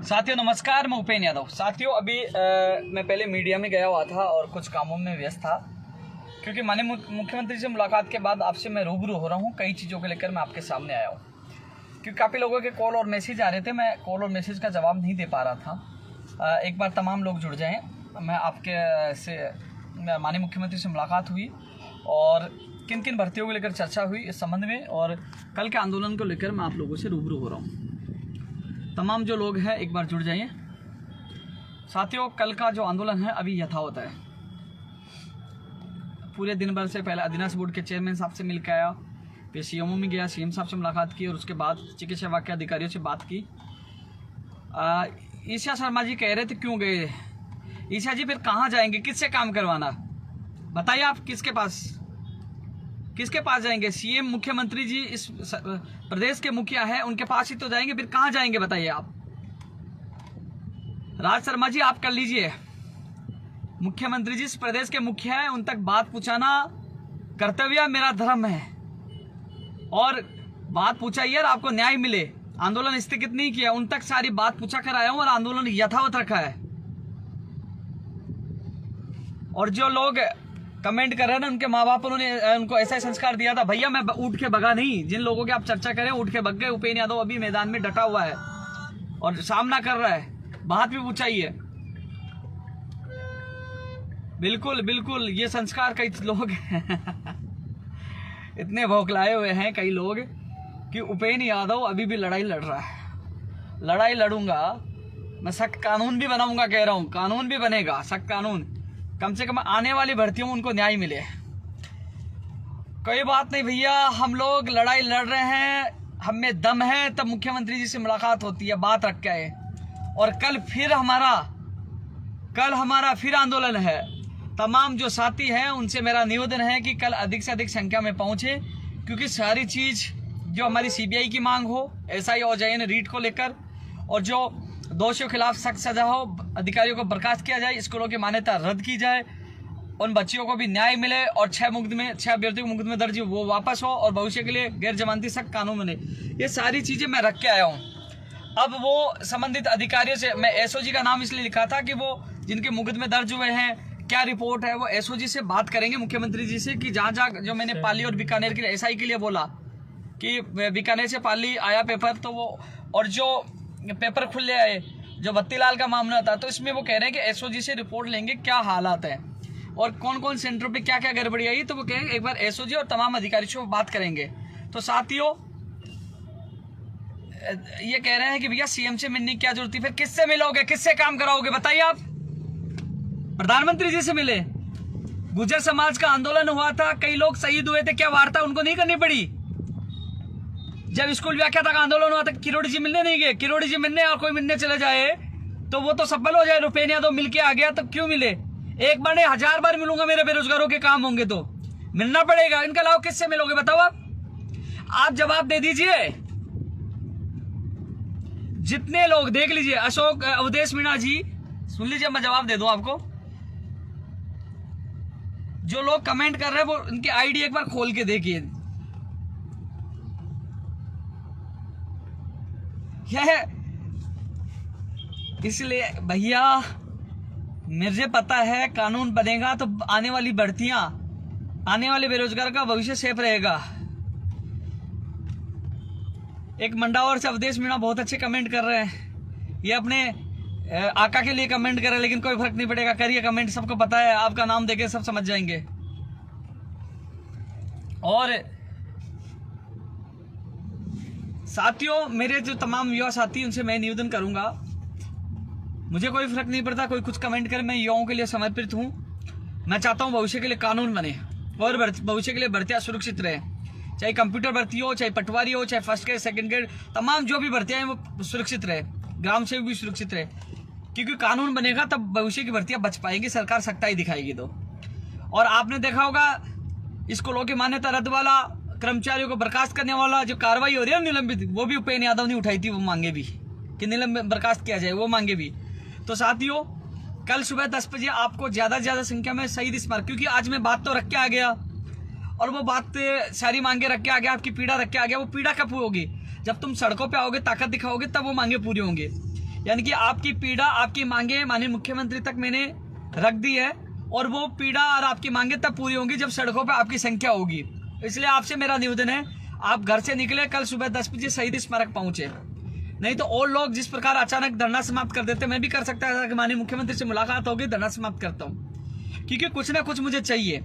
साथियों नमस्कार, मैं उपेन यादव। साथियों अभी मैं पहले मीडिया में गया हुआ था और कुछ कामों में व्यस्त था, क्योंकि माननीय मुख्यमंत्री से मुलाकात के बाद आपसे मैं रूबरू हो रहा हूँ। कई चीज़ों को लेकर मैं आपके सामने आया हूँ, क्योंकि काफ़ी लोगों के कॉल और मैसेज आ रहे थे। मैं कॉल और मैसेज का जवाब नहीं दे पा रहा था। एक बार तमाम लोग जुड़ जाएँ। मैं आपके से माननीय मुख्यमंत्री से मुलाकात हुई और किन किन भर्तियों को लेकर चर्चा हुई इस संबंध में, और कल के आंदोलन को लेकर मैं आप लोगों से रूबरू हो रहा हूँ। तमाम जो लोग हैं एक बार जुड़ जाइए। साथियों, कल का जो आंदोलन है अभी यथावत है। पूरे दिन भर से पहले अधीनस्थ बोर्ड के चेयरमैन साहब से मिलकर आया, फिर सीएमओ में गया, सीएम साहब से मुलाकात की और उसके बाद चिकित्सा विभाग के अधिकारियों से बात की। ईशा शर्मा जी कह रहे थे क्यों गए। ईशा जी फिर कहाँ जाएंगे, किससे काम करवाना, बताइए आप किसके पास जाएंगे। सीएम मुख्यमंत्री जी इस प्रदेश के मुखिया है, उनके पास ही तो जाएंगे, फिर कहाँ जाएंगे बताइए आप। राज शर्मा जी आप कर लीजिए, मुख्यमंत्री जी इस प्रदेश के मुखिया है, उन तक बात पहुंचाना कर्तव्य मेरा धर्म है, और बात पूछाइए और आपको न्याय मिले। आंदोलन स्थगित नहीं किया, उन तक सारी बात पूछा कर आया हूं और आंदोलन यथावत रखा है। और जो लोग कमेंट कर रहे हैं ना, उनके माँ बाप उनको ऐसा संस्कार दिया था। भैया मैं उठ के भगा नहीं, जिन लोगों की आप चर्चा करें उठ के भग गए। उपेन यादव अभी मैदान में डटा हुआ है और सामना कर रहा है, बात भी पूछाइए। बिल्कुल बिल्कुल, ये संस्कार कई लोग इतने भौखलाए हुए हैं कई लोग कि उपेन यादव अभी भी लड़ाई लड़ रहा है। लड़ाई लड़ूंगा मैं, सख्त कानून भी बनाऊंगा, कह रहा हूं कानून भी बनेगा, सख्त कानून। कम से कम आने वाली भर्तियों में उनको न्याय मिले। कोई बात नहीं भैया, हम लोग लड़ाई लड़ रहे हैं, हम में दम है, तब मुख्यमंत्री जी से मुलाकात होती है, बात रख के आए। और कल हमारा फिर आंदोलन है। तमाम जो साथी हैं उनसे मेरा निवेदन है कि कल अधिक से अधिक संख्या में पहुंचे, क्योंकि सारी चीज जो हमारी सीबीआई की मांग हो, एसआई और जेएन रीट को लेकर, और जो दोषियों के खिलाफ सख्त सजा हो, अधिकारियों को बर्खास्त किया जाए, स्कूलों की मान्यता रद्द की जाए, उन बच्चियों को भी न्याय मिले, और 6 अभ्यर्थियों को मुकदमे दर्ज वो वापस हो, और भविष्य के लिए गैर जमानती सख्त कानून बने। ये सारी चीजें मैं रख के आया हूँ। अब वो संबंधित अधिकारियों से, मैं एसओजी का नाम इसलिए लिखा था कि वो जिनके मुकदमे दर्ज हुए हैं, क्या रिपोर्ट है, वो एसओजी से बात करेंगे मुख्यमंत्री जी से कि जहाँ जो मैंने पाली और बीकानेर के लिए एसआई के लिए बोला कि बीकानेर से पाली आया पेपर, तो वो और जो पेपर खुले आए, जो बत्तीलाल का मामला था, तो इसमें वो कह रहे हैं कि एसओजी से रिपोर्ट लेंगे क्या हालात है और कौन कौन सेंटरों पे क्या क्या गड़बड़ी आई, तो वो कहेंगे एक बार एसओजी और तमाम अधिकारियों से बात करेंगे। तो साथियों ये कह रहे हैं कि भैया सीएम से मिलने की क्या जरूरत है, फिर किससे मिलोगे, किससे काम कराओगे बताइए आप। प्रधानमंत्री जी से मिले। गुर्जर समाज का आंदोलन हुआ था, कई लोग शहीद हुए थे, क्या वार्ता उनको नहीं करनी पड़ी। जब स्कूल व्याख्याता का आंदोलन हुआ था, किरोड़ी जी मिलने नहीं गए। किरोड़ी जी मिलने और कोई मिलने चले जाए तो वो तो सफल हो जाए। उपेन यादव मिल के आ गया तो क्यों मिले। एक बार नहीं 1000 बार मिलूंगा, मेरे बेरोजगारों के काम होंगे तो मिलना पड़ेगा। इनके अलावा किससे मिलोगे बताओ आप जवाब दे दीजिए। जितने लोग देख लीजिए, अशोक अवधेश मीणा जी सुन लीजिए, मैं जवाब दे दूं आपको। जो लोग कमेंट कर रहे हैं वो उनकी आईडी एक बार खोल के देखिए। इसलिए भैया मुझे पता है कानून बनेगा तो आने वाली भर्तियां, आने वाले बेरोजगार का भविष्य सेफ रहेगा। एक मंडावर से अवधेश मीणा बहुत अच्छे कमेंट कर रहे हैं, ये अपने आका के लिए कमेंट कर रहे हैं, लेकिन कोई फर्क नहीं पड़ेगा, करिए कमेंट, सबको पता है, आपका नाम देके सब समझ जाएंगे। और साथियों, मेरे जो तमाम युवा साथी, उनसे मैं निवेदन करूंगा, मुझे कोई फर्क नहीं पड़ता कोई कुछ कमेंट करे, मैं युवाओं के लिए समर्पित हूं। मैं चाहता हूं भविष्य के लिए कानून बने और भविष्य के लिए भर्तियां सुरक्षित रहे, चाहे कंप्यूटर भर्ती हो, चाहे पटवारी हो, चाहे फर्स्ट ग्रेड सेकंड ग्रेड, तमाम जो भी भर्तियां हैं वो सुरक्षित रहे, ग्राम सेवक भी सुरक्षित रहे, क्योंकि कानून बनेगा तब भविष्य की भर्तियां बच पाएंगी, सरकार सख्ताई दिखाएगी तो। और आपने देखा होगा स्कूलों की मान्यता रद्द वाला, कर्मचारियों को बर्खास्त करने वाला जो कार्रवाई हो रही है निलंबित, वो भी उपेन यादव ने उठाई थी, वो मांगे भी कि निलंबित बर्खास्त किया जाए, वो मांगे भी। तो साथियों, कल सुबह 10 बजे आपको ज्यादा से ज्यादा संख्या में शहीद स्मारक, क्योंकि आज मैं बात तो रख के आ गया और वो बात सारी मांगे रख के आ गया, आपकी पीड़ा रख के आ गया। वो पीड़ा कब होगी, जब तुम सड़कों पे आओगे, ताकत दिखाओगे, तब वो मांगे पूरी होंगे। यानी कि आपकी पीड़ा, आपकी मांगे माननीय मुख्यमंत्री तक मैंने रख दी है, और वो पीड़ा और आपकी मांगे तब पूरी होंगी जब सड़कों पर आपकी संख्या होगी। इसलिए आपसे मेरा निवेदन है, आप घर से निकले, कल सुबह 10 बजे शहीद स्मारक पहुंचे। नहीं तो और लोग जिस प्रकार अचानक धरना समाप्त कर देते, मैं भी कर सकता था कि माननीय मुख्यमंत्री से मुलाकात होगी, धरना समाप्त करता हूँ, क्योंकि कुछ ना कुछ मुझे चाहिए।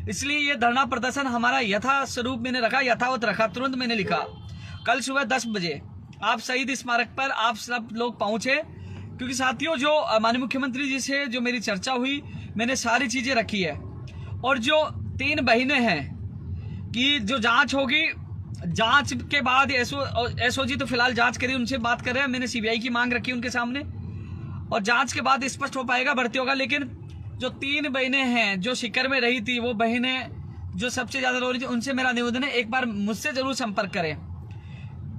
इसलिए ये धरना प्रदर्शन हमारा यथा स्वरूप मैंने रखा, यथावत रखा। तुरंत मैंने लिखा कल सुबह 10 बजे आप शहीद स्मारक पर आप सब लोग पहुंचे, क्योंकि साथियों जो माननीय मुख्यमंत्री जी से जो मेरी चर्चा हुई, मैंने सारी चीजें रखी है। और जो 3 बहनें हैं कि जो जांच होगी, जांच के बाद एसओजी तो फिलहाल जांच करी, उनसे बात कर रहे हैं। मैंने सीबीआई की मांग रखी उनके सामने, और जांच के बाद स्पष्ट हो पाएगा, भर्ती होगा। लेकिन जो 3 बहनें हैं जो शिकर में रही थी, वो बहनें जो सबसे ज्यादा रो रही थी, उनसे मेरा निवेदन है एक बार मुझसे जरूर संपर्क करें।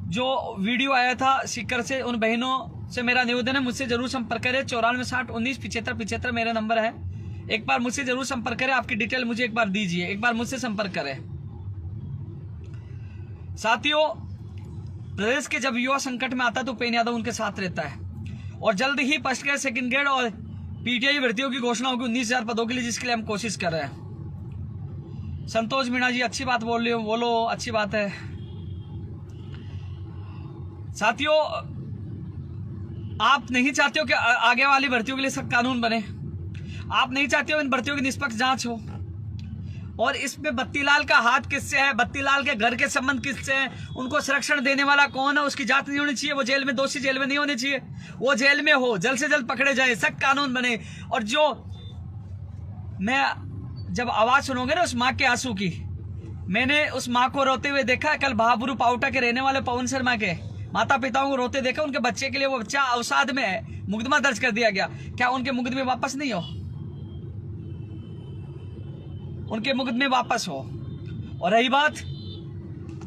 जो वीडियो आया था शिकर से, उन बहनों से मेरा निवेदन है मुझसे जरूर संपर्क करें। 94 60 19 75 75 मेरा नंबर है। एक बार मुझसे जरूर संपर्क करें, आपकी डिटेल मुझे एक बार दीजिए, एक बार मुझसे संपर्क करें। साथियों, प्रदेश के जब युवा संकट में आता है तो उपेंद्र यादव उनके साथ रहता है, और जल्द ही फर्स्ट ग्रेड, सेकंड ग्रेड और पीटीआई भर्तियों की घोषणा होगी 19,000 पदों के लिए, जिसके लिए हम कोशिश कर रहे हैं। संतोष मीणा जी अच्छी बात बोल रहे हो, बोलो, अच्छी बात है। साथियों, आप नहीं चाहते हो कि आगे वाली भर्तियों के लिए सख्त कानून बने, आप नहीं चाहते हो इन भर्तियों की निष्पक्ष जांच हो, और इसमें बत्तीलाल का हाथ किससे है, बत्तीलाल के घर के संबंध किससे हैं, उनको संरक्षण देने वाला कौन है, उसकी जांच नहीं होनी चाहिए। वो जेल में, दोषी जेल में नहीं होने चाहिए, वो जेल में हो, जल्द से जल्द पकड़े जाए, सख्त कानून बने। और जो मैं जब आवाज सुनोगे ना उस माँ के आंसू की, मैंने उस माँ को रोते हुए देखा। कल भाबरू पाउटा के रहने वाले पवन शर्मा के माता पिताओं को रोते देखा। उनके बच्चे के लिए, वो बच्चा अवसाद में है, मुकदमा दर्ज कर दिया गया। क्या उनके मुकदमे वापस नहीं हो? उनके मुकदमे वापस हो। और रही बात,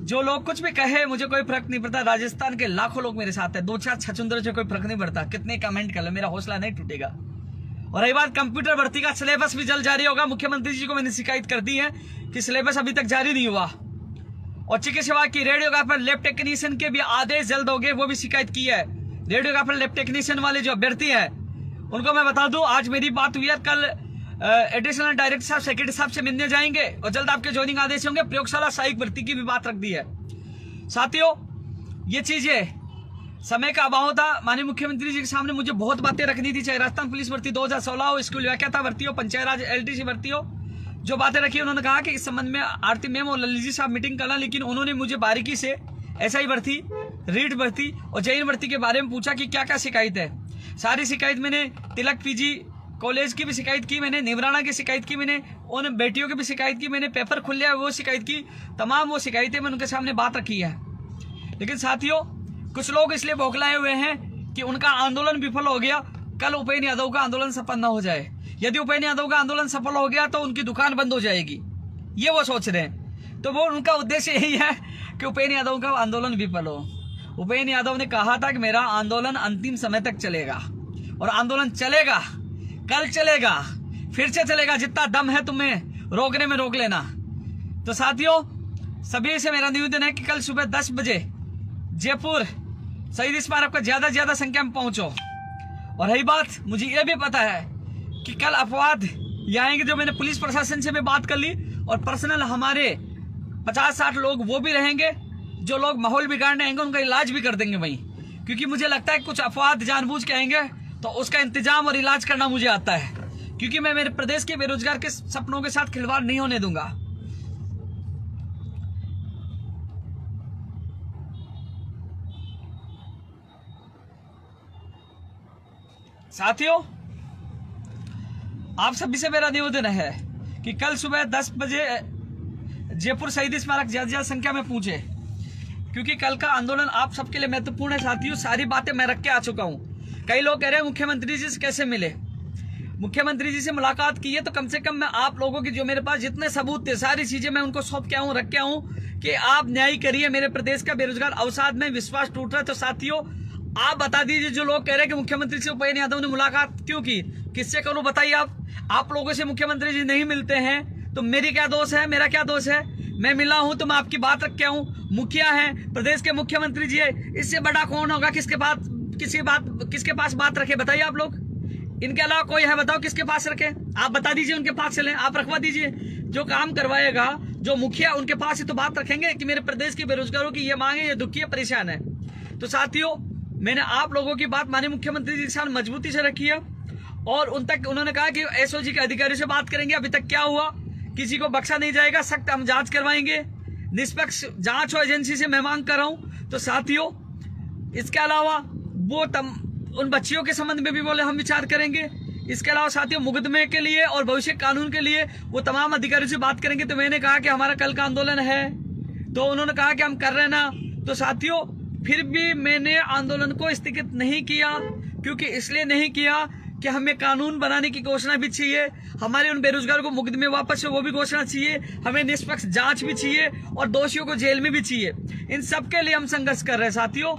जो लोग कुछ भी कहे, मुझे कोई फर्क नहीं पड़ता। राजस्थान के लाखों लोग मेरे साथ है, 2-4 छछुंदरों से कोई फर्क नहीं पड़ता, कितने कमेंट कर लो, मेरा हौसला नहीं टूटेगा। और रही बात कंप्यूटर भर्ती का, सिलेबस भी जल्द जारी होगा। मुख्यमंत्री जी को मैंने शिकायत कर दी है कि सिलेबस अभी तक जारी नहीं हुआ। और चिकित्सा सेवा की रेडियोग्राफर, लैब टेक्नीशियन के भी आदेश जल्द हो गए, वो भी शिकायत की है। रेडियोग्राफर, लैब टेक्नीशियन वाले जो अभ्यर्थी है, उनको मैं बता दूं, आज मेरी बात हुई है, कल एडिशनल डायरेक्टर साहब, सेक्रेटरी साहब से मिलने जाएंगे, और जल्द आपके ज्वाइनिंग आदेश होंगे। प्रयोगशाला सहायक भर्ती की भी बात रख दी है। साथियों, ये चीजें समय का अभाव था। माननीय मुख्यमंत्री जी के सामने मुझे बहुत बातें रखनी थी, चाहे राजस्थान पुलिस भर्ती 2016 हो, स्कूल व्याख्याता भर्ती हो, पंचायत राज एलडीसी भर्ती हो। जो बातें रखी, उन्होंने कहा कि इस संबंध में आरती मैम और ललित जी साहब मीटिंग करना, लेकिन उन्होंने मुझे बारीकी से एसआई भर्ती, रीट भर्ती और जैन भर्ती के बारे में पूछा कि क्या क्या शिकायत है। सारी शिकायत मैंने तिलक पीजी कॉलेज की भी शिकायत की, मैंने निवराना की शिकायत की, मैंने उन बेटियों की भी शिकायत की, मैंने पेपर खुल लिया वो शिकायत की, तमाम वो शिकायतें मैंने उनके सामने बात रखी है। लेकिन साथियों, कुछ लोग इसलिए बौखलाए हुए हैं कि उनका आंदोलन विफल हो गया, कल उपेंद्र यादव का आंदोलन सफल न हो जाए। यदि उपेंद्र यादव का आंदोलन सफल हो गया तो उनकी दुकान बंद हो जाएगी, ये वो सोच रहे हैं। तो वो उनका उद्देश्य यही है कि उपेंद्र यादव का आंदोलन विफल हो। उपेंद्र यादव ने कहा था कि मेरा आंदोलन अंतिम समय तक चलेगा, और आंदोलन चलेगा, कल चलेगा, फिर से चलेगा। जितना दम है तुम्हें रोकने में, रोक लेना। तो साथियों, सभी से मेरा निवेदन है कि कल सुबह 10 बजे जयपुर शहीद स्मारक पर ज्यादा से ज्यादा संख्या में पहुंचो। और रही बात, मुझे यह भी पता है कि कल अपवाद ये आएंगे, जो मैंने पुलिस प्रशासन से भी बात कर ली, और पर्सनल हमारे 50-60 लोग वो भी रहेंगे। जो लोग माहौल बिगाड़ने आएंगे उनका इलाज भी कर देंगे वहीं, क्योंकि मुझे लगता है कुछ अपवाद जानबूझ के आएंगे, तो उसका इंतजाम और इलाज करना मुझे आता है, क्योंकि मैं मेरे प्रदेश के बेरोजगार के सपनों के साथ खिलवाड़ नहीं होने दूंगा। साथियों, आप सभी से मेरा निवेदन है कि कल सुबह 10 बजे जयपुर शहीद स्मारक ज्यादा संख्या में पहुंचे, क्योंकि कल का आंदोलन आप सबके लिए महत्वपूर्ण है। साथियों, सारी बातें मैं रख के आ चुका हूं। कई लोग कह रहे हैं मुख्यमंत्री जी से कैसे मिले। मुख्यमंत्री जी से मुलाकात की है तो कम से कम मैं आप लोगों की, जो मेरे पास जितने सबूत थे, सारी चीजें मैं उनको सौंप के आऊं, रख के आऊं कि आप न्याय करिए। मेरे प्रदेश का बेरोजगार अवसाद में विश्वास टूट रहा है। तो साथियों, आप बता दीजिए, जो लोग कह रहे हैं कि मुख्यमंत्री से उपेंद्र यादव ने मुलाकात क्यों की, किससे करूं, बताइए आप लोगों से मुख्यमंत्री जी नहीं मिलते हैं तो मेरी क्या दोष है, मेरा क्या दोष है? मैं मिला हूं तो मैं आपकी बात रख के आऊं। मुखिया है, प्रदेश के मुख्यमंत्री जी है, इससे बड़ा कौन होगा? किसके किसके पास बात रखे बताइए आप लोग। इनके अलावा कोई है बताओ किसके पास रखे, आप बता दीजिए, उनके पास चले, आप रखवा दीजिए। जो काम करवाएगा, जो मुखिया, उनके पास ही तो बात रखेंगे कि मेरे प्रदेश के बेरोजगारों की ये मांगे, ये दुखी है, परेशान है। तो साथियों, मैंने आप लोगों की बात माननीय मुख्यमंत्री जी के साथ मजबूती से रखी है और उन्होंने कहा कि एसओजी के अधिकारियों से बात करेंगे। अभी तक क्या हुआ, किसी को बख्शा नहीं जाएगा, सख्त हम जांच करवाएंगे, निष्पक्ष जांच हो एजेंसी से मैं मांग कर रहा हूं। तो साथियों, इसके अलावा वो उन बच्चियों के संबंध में भी बोले हम विचार करेंगे। इसके अलावा साथियों, मुकदमे के लिए और भविष्य कानून के लिए वो तमाम अधिकारियों से बात करेंगे। तो मैंने कहा कि हमारा कल का आंदोलन है, तो उन्होंने कहा कि हम कर रहे हैं ना। तो साथियों, फिर भी मैंने आंदोलन को स्थगित नहीं किया, क्योंकि इसलिए नहीं किया कि हमें कानून बनाने की घोषणा भी चाहिए, हमारे उन बेरोजगारों को मुकदमे वापस से वो भी घोषणा चाहिए, हमें निष्पक्ष जांच भी चाहिए और दोषियों को जेल में भी चाहिए। इन सब के लिए हम संघर्ष कर रहे हैं साथियों।